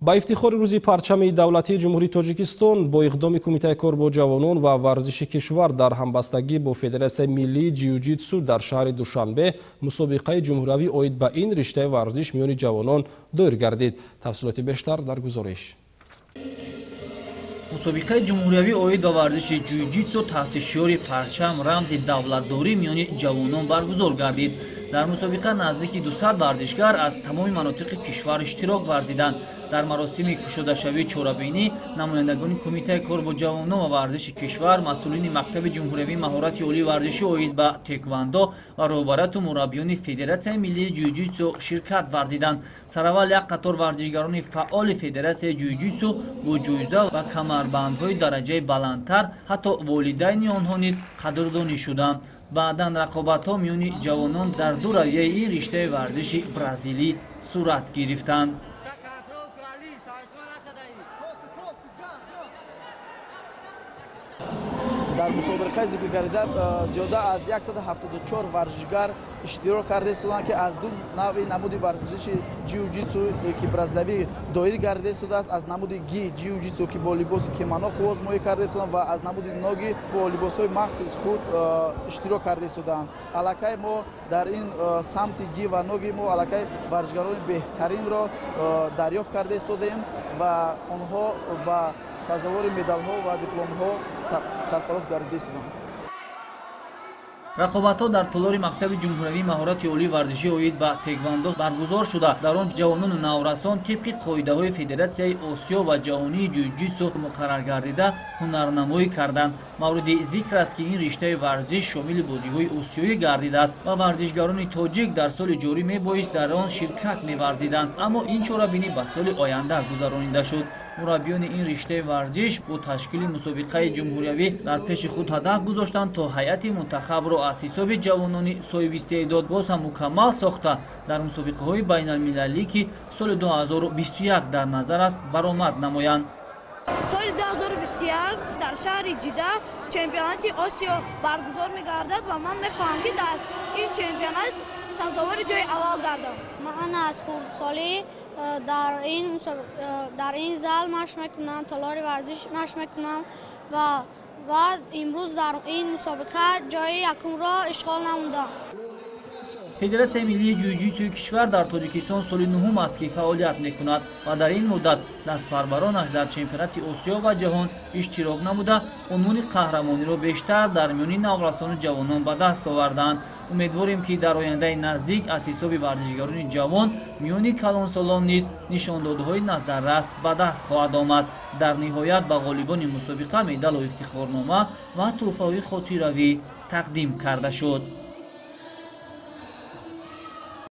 با افتخار روز پرچم دولتی جمهوری تاجیکستان با اقدام کمیته کار با جوانان و ورزش کشور در همبستگی با فدراسیون ملی جیوجیتسو در شهر دوشنبه مسابقه جمهوری عاید به این رشته ورزش میان جوانان دایر گردید. تفصیلات بیشتر در گزارش. مسابقه جمهوری عاید به ورزش جیوجیتسو تحت شعار پرچم رمز دولتداری میان جوانان برگزار گردید. در مسابقه نزدیک 200 ورزشگر از تمام مناطق کشور اشتراک ورزیدند. در مراسم کشاده‌شوی چهاربینی نمایندگان کمیته کار با جوانان و ورزش کشور، مسئولین مکتب جمهوری مهارت عالی ورزشی عاید به تکواندو و رهبران و مربیان فدراسیون ملی جیوجیتسو شرکت ورزیدند. سراول یک قطار ورزشگران فعال فدراسیون جیوجیتسو با جایزه و کمربندهای درجه بلندتر حتی والدین آنها نیز قدردانی شدند. بعداً رقابت‌ها میان جوانان در دو رویه این رشته ورزش برزیلی صورت گرفتند. در مسابقه ذکر گردیده زیاده از 174 ورزشگر اشتراک کرده است که از دو نوع نمود ورزش جیوجیتسو که برزیلی دایر گردیده شده است، از نمود گی جیوجیتسو که با لباس کیمانو آزمایی کرده است و از نمود ناگی با لباس‌های مخصوص خود اشتراک کرده شدند. علاقه ما در این سمت گی و ناگی ما علاقه ورزشگران بهترین را دریافت کرده استیم و آنها با سزاوار مدال‌ها و دیپلم‌ها سرفراز گردیده شدند. رقابت‌ها در تالار مکتب جمهوری مهارت عالی ورزشی عاید به تکواندو برگزار شده. در آن جوانان نورسان طبق قاعده‌های فدراسیون آسیا و جهانی جیوجیتسو مقرر گردیده هنرنمایی کردند. مورد ذکر است که این رشته ورزش شامل بازی‌های آسیایی گردیده است و ورزشگران تاجیک در سال جاری میبایست در آن شرکت می‌ورزیدند، اما این چاره‌بینی به سال آینده گذرانیده شد. مربیان این رشته ورزش با تشکیل مسابقه جمهوری در پیش خود هدف گذاشتند تا هیئت منتخب را از حساب جوانان صاحب استعداد باز هم مکمل ساخته در مسابقه‌های بین‌المللی که سال 2021 در نظر است برآمد نمایند. سال 2021 در شهر جده چمپیونات آسیا برگزار می‌گردد و من می‌خواهم که در این چمپیونات سزاوار جای اول گردم. من از خردسالی در این زال مشق میکنم، تالار ورزش مشق میکنم و امروز در این مسابقه جای یکم را اشغال نمودم. فدراسیون ملی جیوجیتسوی کشور در تاجیکستان سال نهم است که فعالیت میکند و در این مدت دستپرورانش در چمپیونات آسیا و جهان اشتراک نموده عنوان قهرمانی را بیشتر در میان نورسان و جوانان به دست آوردند. امیدواریم که در آینده نزدیک از حساب ورزشگران جوان میان کلانسالان نیز نشاندادهای نظررس به دست خواهد آمد. در نهایت به غالبان مسابقه مدال و افتخارنامه و تحفه‌های خاطره‌ای تقدیم کرده شد.